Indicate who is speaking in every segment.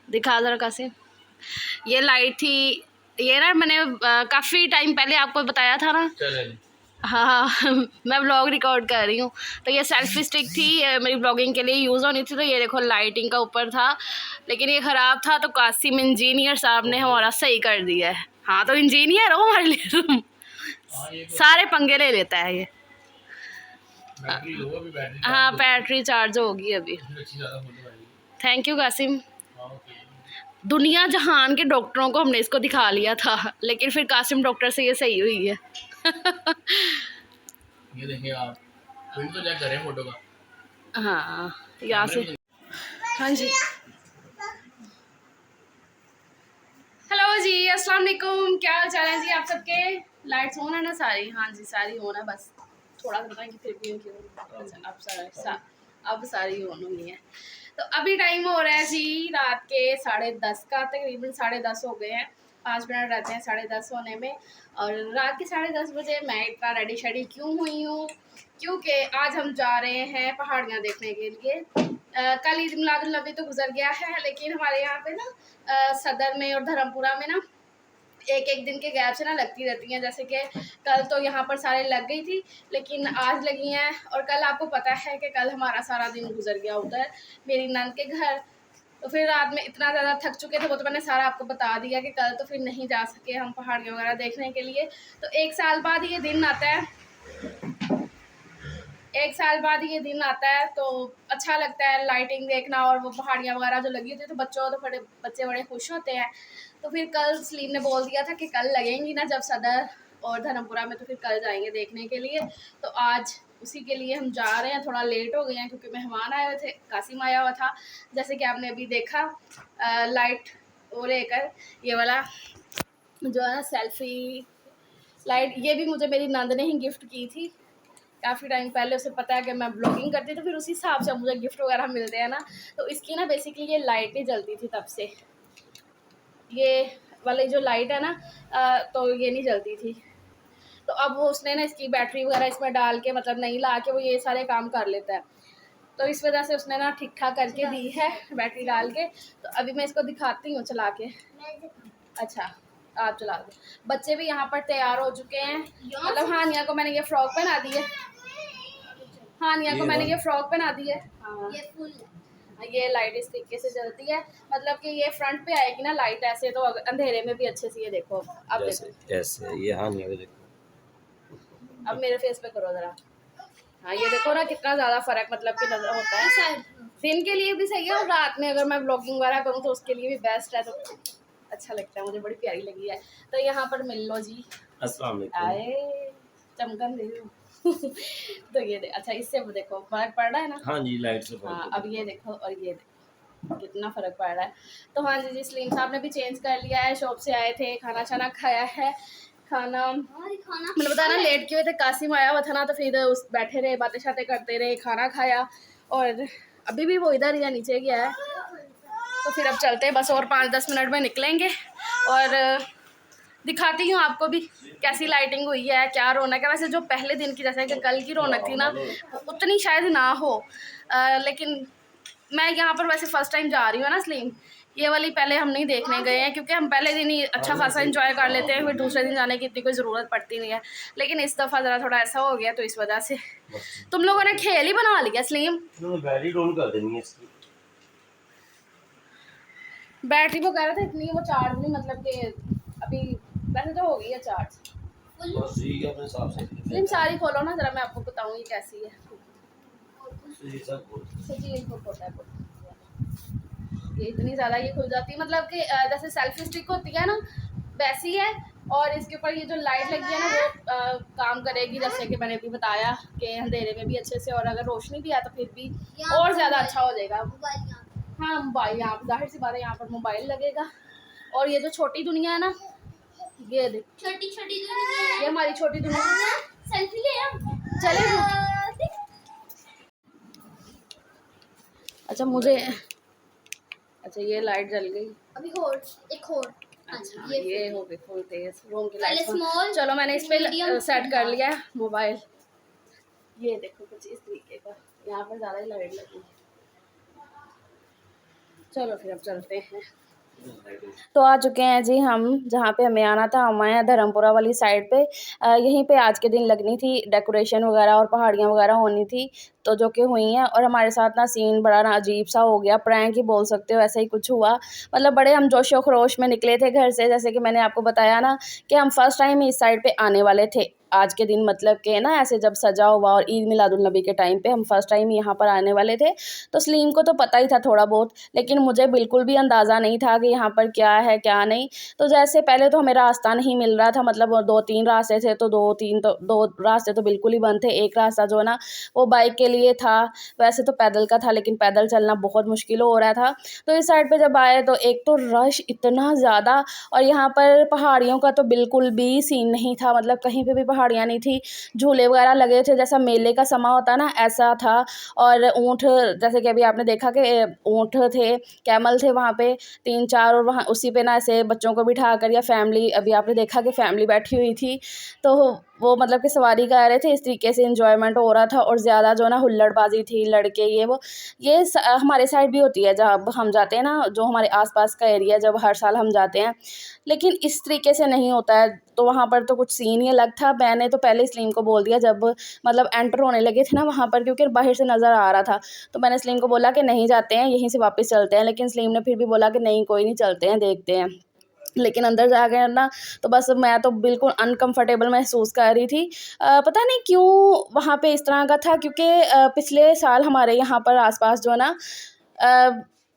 Speaker 1: दिखा जरा कैसे। ये लाइट थी, ये ना मैंने काफ़ी टाइम पहले आपको बताया था ना। हाँ हाँ मैं ब्लॉग रिकॉर्ड कर रही हूँ। तो ये सेल्फी स्टिक थी, ये मेरी ब्लॉगिंग के लिए यूज़ होनी थी। तो ये देखो लाइटिंग का ऊपर था, लेकिन ये ख़राब था, तो कासिम इंजीनियर साहब ने हमारा सही कर दिया है। हाँ तो इंजीनियर हो हमारे लिए सारे पंगे ले लेता है ये। हाँ बैटरी चार्ज होगी अभी। Thank you Qasim. दुनिया जहान के डॉक्टरों को हमने इसको दिखा लिया था, लेकिन फिर कासिम डॉक्टर से ये सही हुई है।
Speaker 2: ये देखिए आप प्रिंट तो चेक करें फोटो का।
Speaker 1: हाँ यहाँ से। हाँ जी हेलो जी, अस्सलाम वालेकुम, क्या हाल चाल है जी आप सबके। लाइट्स ऑन है ना सारी। हाँ जी सारी ऑन है, बस थोड़ा सा बताएं कि फिर भी अच्छा अब सारी ऑन हुई है। तो अभी टाइम हो रहा है जी रात के 10:30 का, तकरीबन 10:30 हो गए हैं। 5 मिनट रहते हैं 10:30 होने में। और रात के 10:30 बजे मैं इतना रेडी शेडी क्यों हुई हूँ, क्योंकि आज हम जा रहे हैं पहाड़ियाँ देखने के लिए। कल ईद मिलादुल नबी तो गुजर गया है, लेकिन हमारे यहाँ पे ना सदर में और धर्मपुरा में ना एक एक दिन के गैप से ना लगती रहती हैं। जैसे कि कल तो यहाँ पर सारे लग गई थी, लेकिन आज लगी हैं। और कल आपको पता है कि कल हमारा सारा दिन गुजर गया उधर मेरी नंद के घर। तो फिर रात में इतना ज़्यादा थक चुके थे, वो तो मैंने सारा आपको बता दिया कि कल तो फिर नहीं जा सके हम पहाड़ियाँ वगैरह देखने के लिए। तो 1 साल बाद ये दिन आता है, 1 साल बाद ये दिन आता है, तो अच्छा लगता है लाइटिंग देखना और वो पहाड़ियाँ वगैरह जो लगी होती है। तो बच्चे बड़े खुश होते हैं। तो फिर कल सलीम ने बोल दिया था कि कल लगेंगी ना जब सदर और धर्मपुरा में, तो फिर कल जाएंगे देखने के लिए। तो आज उसी के लिए हम जा रहे हैं। थोड़ा लेट हो गए हैं क्योंकि मेहमान आए हुए थे, कासिम आया हुआ था, जैसे कि आपने अभी देखा। लाइट वो लेकर, ये वाला जो है सेल्फी लाइट, ये भी मुझे मेरी नंद ने ही गिफ्ट की थी काफ़ी टाइम पहले। उसे पता है कि मैं ब्लॉगिंग करती हूँ, तो फिर उसी हिसाब से मुझे गिफ्ट वगैरह मिलते हैं ना। तो इसकी ना बेसिकली ये लाइट नहीं जलती थी तब से, ये वाली जो लाइट है ना तो ये नहीं जलती थी। तो अब वो उसने ना इसकी बैटरी वगैरह इसमें डाल के, मतलब नहीं ला के, वो ये सारे काम कर लेता है। तो इस वजह से उसने ना ठीक ठाक करके दी है बैटरी डाल के। तो अभी मैं इसको दिखाती हूँ चला के। अच्छा आप चला दो। बच्चे भी यहाँ पर तैयार हो चुके हैं। मतलब हानिया को मैंने ये फ्रॉक पहना दी है, हानिया को मैंने ये फ्रॉक पहना दी है। हाँ ये लाइट इस तरीके से जलती है, मतलब कि ये फ्रंट पे आएगी ना लाइट ऐसे, तो अंधेरे में भी अच्छे से। ये देखो अब देखो
Speaker 2: ऐसे ये हानिया को देखो,
Speaker 1: अब मेरे फेस पे करो जरा। हाँ ये देखो ना कितना ज़्यादा फ़र्क मतलब कि नज़र होता है। दिन के लिए भी सही है और रात में अगर मैं ब्लॉगिंग वगैरह करूँ तो उसके लिए भी बेस्ट है। तो अच्छा लगता है, मुझे बड़ी प्यारी लगी है। तो यहाँ पर मिल लो जी।
Speaker 2: अस्सलाम वालेकुम।
Speaker 1: आए चमकन दे तो ये अच्छा इससे देखो फर्क पड़ रहा है ना।
Speaker 2: हाँ जी लाइट से
Speaker 1: हाँ अब ये देखो और ये देखो कितना फ़र्क पड़ रहा है। तो हाँ जी सलीम साहब ने भी चेंज कर लिया है, शॉप से आए थे, खाना छाना खाया है। खाना मैंने बताया ना लेट क्यों थे, कासिम आया हुआ था ना, तो फिर उस बैठे रहे, बातें शातें करते रहे, खाना खाया। और अभी भी वो इधर या नीचे गया है। तो फिर अब चलते हैं, बस और 5-10 मिनट में निकलेंगे। और दिखाती हूँ आपको भी कैसी लाइटिंग हुई है, क्या रौनक है। वैसे जो पहले दिन की जैसे कि कल की रौनक थी ना, उतनी शायद ना हो। लेकिन मैं यहाँ पर वैसे फ़र्स्ट टाइम जा रही हूँ ना सलीम, ये वाली पहले हम नहीं देखने गए हैं, क्योंकि हम पहले दिन ही अच्छा खासा एंजॉय कर लेते हैं, फिर दूसरे दिन जाने की इतनी कोई ज़रूरत पड़ती नहीं है। लेकिन इस दफ़ा ज़रा थोड़ा ऐसा हो गया, तो इस वजह से तुम लोगों ने खेल ही बना लिया सलीम।
Speaker 2: बैटरी डाउन कर देनी है इसकी।
Speaker 1: बैटरी वो कह रहा था इतनी वो चार्ज नहीं, मतलब कि अभी वैसे तो हो गई है चार्ज। सलीम सारी खोलो ना ज़रा, मैं आपको बताऊँ ये कैसी है। ये इतनी ज़्यादा ये खुल जाती है, मतलब कि जैसे सेल्फी स्टिक होती है ना वैसी है। और इसके ऊपर ये जो लाइट लगी है ना वो काम करेगी, जैसे कि मैंने भी बताया कि अंधेरे में भी अच्छे से, और अगर रोशनी भी है तो फिर भी और ज़्यादा अच्छा हो जाएगा। हाँ मोबाइल यहाँ पर जाहिर सी बात है, यहाँ पर मोबाइल लगेगा। और ये जो छोटी दुनिया है ना, ये देख छोटी दुनिया, ये हमारी छोटी दुनिया। सेल्फी ले चले। अच्छा मुझे, अच्छा ये लाइट जल गई अभी और एक और। अच्छा ये हो गई फुल तेज रूम की लाइट। चलो मैंने इस पे सेट कर लिया है मोबाइल। ये देखो कुछ इस तरीके का, यहाँ पर ज़्यादा ही लाइट लगी। चलो फिर अब चलते हैं। तो आ चुके हैं जी हम जहाँ पे हमें आना था। हम आए हैं धर्मपुरा वाली साइड पे। यहीं पे आज के दिन लगनी थी डेकोरेशन वगैरह और पहाड़ियाँ वगैरह होनी थी, तो जो कि हुई हैं। और हमारे साथ ना सीन बड़ा ना अजीब सा हो गया, प्रैंक ही बोल सकते हो, ऐसा ही कुछ हुआ। मतलब बड़े हम जोशो खरोश में निकले थे घर से, जैसे कि मैंने आपको बताया ना कि हम फर्स्ट टाइम इस साइड पे आने वाले थे आज के दिन, मतलब कि ना ऐसे जब सजा हुआ और ईद मिलादुल नबी के टाइम पे हम फर्स्ट टाइम यहाँ पर आने वाले थे। तो सलीम को तो पता ही था थोड़ा बहुत, लेकिन मुझे बिल्कुल भी अंदाज़ा नहीं था कि यहाँ पर क्या है क्या नहीं। तो जैसे पहले तो हमें रास्ता नहीं मिल रहा था, मतलब 2-3 रास्ते थे, तो 2 रास्ते तो बिल्कुल ही बंद थे। एक रास्ता जो है ना वो बाइक के लिए था, वैसे तो पैदल का था, लेकिन पैदल चलना बहुत मुश्किल हो रहा था। तो इस साइड पे जब आए तो एक तो रश इतना ज़्यादा, और यहाँ पर पहाड़ियों का तो बिल्कुल भी सीन नहीं था, मतलब कहीं पे भी पहाड़ियाँ नहीं थी। झूले वगैरह लगे थे, जैसा मेले का समा होता है ना ऐसा था। और ऊँट, जैसे कि अभी आपने देखा कि ऊँट थे, कैमल थे वहाँ पे 3-4, और वहाँ उसी पे ना ऐसे बच्चों को बिठा कर, या फैमिली, अभी आपने देखा कि फैमिली बैठी हुई थी, तो वो मतलब कि सवारी कर रहे थे। इस तरीके से एंजॉयमेंट हो रहा था। और ज़्यादा जो ना हुल्लड़बाजी थी, लड़के ये वो, ये हमारे साइड भी होती है जब हम जाते हैं ना, जो हमारे आसपास का एरिया, जब हर साल हम जाते हैं, लेकिन इस तरीके से नहीं होता है। तो वहाँ पर तो कुछ सीन ही अलग था। मैंने तो पहले सलीम को बोल दिया जब मतलब एंटर होने लगे थे ना वहाँ पर, क्योंकि बाहर से नज़र आ रहा था, तो मैंने सलीम को बोला कि नहीं जाते हैं, यहीं से वापस चलते हैं। लेकिन सलीम ने फिर भी बोला कि नहीं कोई नहीं, चलते हैं, देखते हैं। लेकिन अंदर जा गए ना तो बस मैं तो बिल्कुल अनकंफर्टेबल महसूस कर रही थी। पता नहीं क्यों वहाँ पे इस तरह का था, क्योंकि पिछले साल हमारे यहाँ पर आसपास जो है ना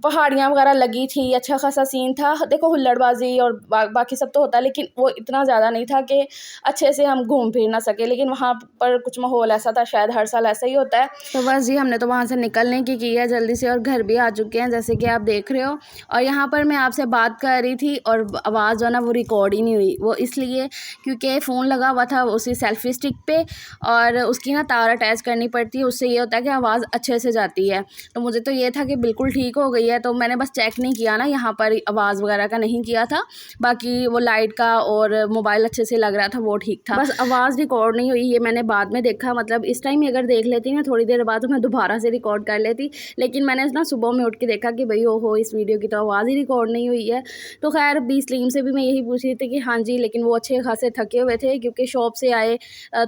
Speaker 1: पहाड़ियाँ वगैरह लगी थी, अच्छा खासा सीन था। देखो हुल्लड़बाजी और बाकी सब तो होता है, लेकिन वो इतना ज़्यादा नहीं था कि अच्छे से हम घूम फिर ना सके। लेकिन वहाँ पर कुछ माहौल ऐसा था, शायद हर साल ऐसा ही होता है। तो बस जी हमने तो वहाँ से निकलने की है जल्दी से, और घर भी आ चुके हैं जैसे कि आप देख रहे हो। और यहाँ पर मैं आपसे बात कर रही थी और आवाज़ जो है ना वो रिकॉर्ड ही नहीं हुई। वो इसलिए क्योंकि फ़ोन लगा हुआ था उसी सेल्फी स्टिक पे, और उसकी ना तार अटैच करनी पड़ती है, उससे ये होता है कि आवाज़ अच्छे से जाती है। तो मुझे तो ये था कि बिल्कुल ठीक हो गई है, तो मैंने बस चेक नहीं किया ना यहाँ पर, आवाज़ वगैरह का नहीं किया था। बाकी वो लाइट का और मोबाइल अच्छे से लग रहा था, वो ठीक था। बस आवाज़ रिकॉर्ड नहीं हुई, ये मैंने बाद में देखा। मतलब इस टाइम अगर देख लेती ना थोड़ी देर बाद, तो मैं दोबारा से रिकॉर्ड कर लेती। लेकिन मैंने ना सुबह में उठ के देखा कि भाई ओहो, इस वीडियो की तो आवाज़ ही रिकॉर्ड नहीं हुई है। तो खैर बी सलीम से भी मैं यही पूछ रही थी कि हाँ जी, लेकिन वो अच्छे खासे थके हुए थे, क्योंकि शॉप से आए,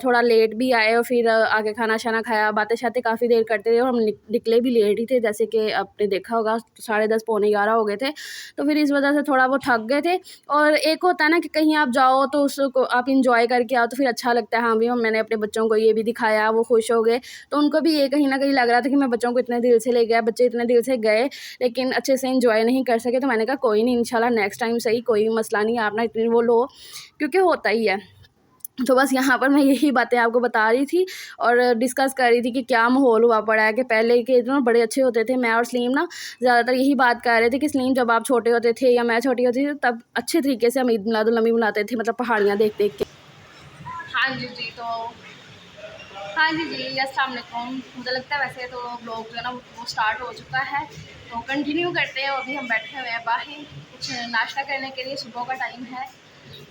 Speaker 1: थोड़ा लेट भी आए, और फिर आके खाना शाना खाया, बातें शातें काफ़ी देर करते रहे, और हम निकले भी लेट ही थे, जैसे कि आपने देखा होगा 10:30 पौने 11 हो गए थे। तो फिर इस वजह से थोड़ा वो थक गए थे। और एक होता है ना कि कहीं आप जाओ तो उसको आप इंजॉय करके आओ, तो फिर अच्छा लगता है। हाँ भी मैंने अपने बच्चों को ये भी दिखाया, वो खुश हो गए, तो उनको भी ये कहीं ना कहीं लग रहा था कि मैं बच्चों को इतने दिल से ले गया, बच्चे इतने दिल से गए, लेकिन अच्छे से इंजॉय नहीं कर सके। तो मैंने कहा कोई नहीं, इंशाल्लाह नेक्स्ट टाइम सही, कोई मसला नहीं, आप ना इतनी वो लो, क्योंकि होता ही है। तो बस यहाँ पर मैं यही बातें आपको बता रही थी और डिस्कस कर रही थी कि क्या माहौल हुआ पड़ा है, कि पहले के ना बड़े अच्छे होते थे। मैं और सलीम ना ज़्यादातर यही बात कर रहे थे कि सलीम जब आप छोटे होते थे या मैं छोटी होती थी, तब अच्छे तरीके से हम ईद मिलादुल नबी मनाते थे, मतलब पहाड़ियाँ देख देख के। हाँ जी जी, तो हाँ जी जी, अस्सलाम वालेकुम। मुझे लगता है वैसे तो ब्लॉग जो है ना वो स्टार्ट हो चुका है, तो कंटिन्यू करते हैं। अभी हम बैठे हुए हैं बाहर कुछ नाश्ता करने के लिए, सुबह का टाइम है।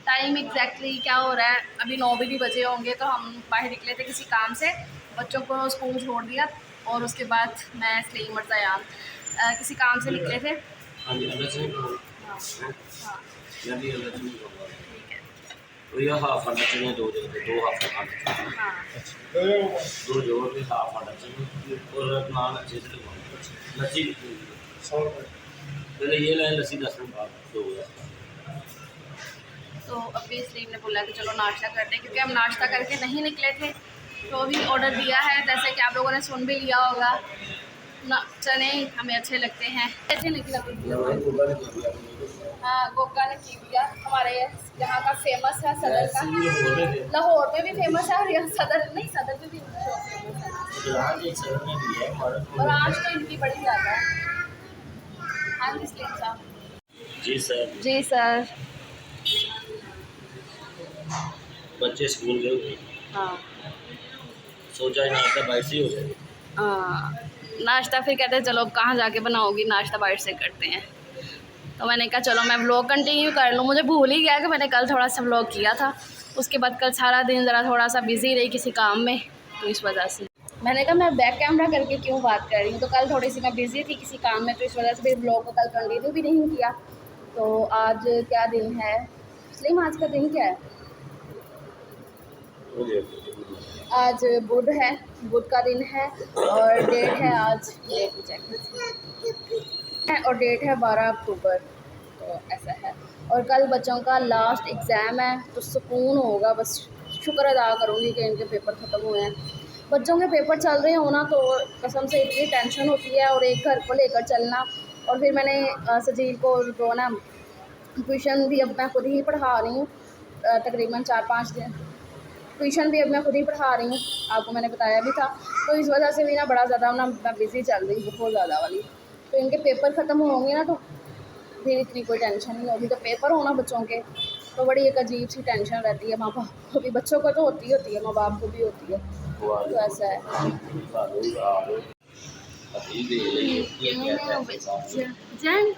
Speaker 1: टाइम एग्जैक्टली क्या हो रहा है, अभी 9 भी बजे होंगे। तो हम बाहर निकले थे किसी काम से, बच्चों को स्कूल छोड़ दिया, और उसके बाद मैं सलीम और ज़यान किसी काम से निकले थे। हाँ हाँ ठीक है।
Speaker 3: ये हाफ आटा चाहिए, दो हाफ आटा
Speaker 1: हाँ
Speaker 3: दो जोड़ के हाफ आटा चाहिए, और नान अच्छे से लगवाना। लस्सी पहले ये लाए, लस्सी 10 मिनट बाद दो।
Speaker 1: तो अभी सलीम ने बोला कि चलो नाश्ता करते हैं, क्योंकि हम नाश्ता करके नहीं निकले थे। तो अभी ऑर्डर दिया है, जैसे कि आप लोगों ने सुन भी लिया होगा ना, चने हमें अच्छे लगते हैं। अच्छे निकला हाँ, गोगा ने की दिया, हमारे यहाँ का फेमस है सदर का। लाहौर में भी फेमस है, और यहाँ सदर नहीं, सदर में भी फेमस है, और आज तो इनकी बड़ी ज़्यादा है। हाँ जी सलीम साहब।
Speaker 3: जी सर।
Speaker 1: जी सर।
Speaker 3: बच्चे स्कूल गए हुए,
Speaker 1: हाँ
Speaker 3: सोचा नाश्ता बाहर से ही हो जाए।
Speaker 1: हाँ, नाश्ता फिर कहते हैं चलो कहाँ जाके बनाओगी, नाश्ता बाहर से करते हैं। तो मैंने कहा चलो मैं व्लॉग कंटिन्यू कर लूँ। मुझे भूल ही गया कि मैंने कल थोड़ा सा व्लॉग किया था, उसके बाद कल सारा दिन ज़रा थोड़ा सा बिज़ी रही किसी काम में, तो इस वजह से। मैंने कहा मैं बैक कैमरा करके क्यों बात कर रही हूँ। तो कल थोड़ी सी मैं बिज़ी थी किसी काम में, तो इस वजह से फिर ब्लॉग को कल कंटिन्यू भी नहीं किया। तो आज क्या दिन है सलीम, आज का दिन क्या है? आज बुध है, बुध का दिन है और डेट है आज, डेट चेक है, और डेट है 12 अक्टूबर। तो ऐसा है। और कल बच्चों का लास्ट एग्ज़ाम है, तो सुकून होगा। बस शुक्र अदा करूँगी कि इनके पेपर ख़त्म हुए हैं। बच्चों के पेपर चल रहे हो ना, तो कसम से इतनी टेंशन होती है, और एक घर को लेकर चलना। और फिर मैंने सजील को जो ना ट्यूशन भी अब मैं खुद ही पढ़ा रही हूँ, तकरीबन 4-5 दिन ट्यूशन भी अब मैं खुद ही पढ़ा रही हूँ, आपको मैंने बताया भी था। तो इस वजह से भी ना बड़ा ज़्यादा ना मैं बिज़ी चल रही हूँ, बहुत ज़्यादा वाली। तो इनके पेपर ख़त्म होंगे ना, तो फिर इतनी कोई टेंशन नहीं होगी। तो पेपर होना बच्चों के, तो बड़ी एक अजीब सी टेंशन रहती है माँ बाप को भी, बच्चों को तो होती है, माँ बाप को भी होती है। तो ऐसा है। जैन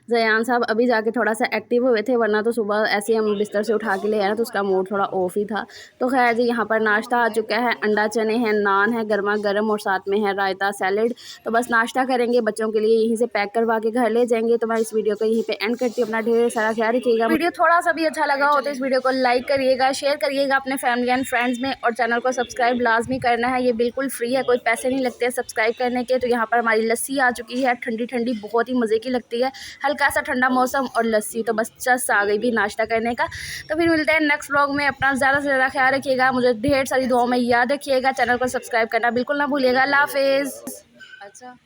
Speaker 1: जयान साहब अभी जाके थोड़ा सा एक्टिव हुए थे, वरना तो सुबह ऐसे हम बिस्तर से उठा के ले आए ना, तो उसका मूड थोड़ा ऑफ ही था। तो खैर जी, यहाँ पर नाश्ता आ चुका है, अंडा चने हैं, नान है गर्मा गर्म, और साथ में है रायता सैलेड। तो बस नाश्ता करेंगे, बच्चों के लिए यहीं से पैक करवा के घर ले जाएंगे। तो मैं इस वीडियो को यहीं पे एंड करती हूँ। अपना ढेर सारा ख्याल रखिएगा। वीडियो थोड़ा सा भी अच्छा लगा हो तो इस वीडियो को लाइक करिएगा, शेयर करिएगा अपने फैमिली एंड फ्रेंड्स में, और चैनल को सब्सक्राइब लाजमी करना है। ये बिल्कुल फ्री है, कोई पैसे नहीं लगते सब्सक्राइब करने के। तो यहाँ पर हमारी लस्सी आ चुकी है, ठंडी ठंडी, बहुत ही मज़े की लगती है, हल्का सा ठंडा मौसम और लस्सी। तो बस चस आ गई भी नाश्ता करने का। तो फिर मिलते हैं नेक्स्ट व्लॉग में। अपना ज़्यादा से ज़्यादा ख्याल रखिएगा, मुझे ढेर सारी दुआओं में याद रखिएगा, चैनल को सब्सक्राइब करना बिल्कुल ना भूलिएगा। अल्लाह हाफिज़। अच्छा।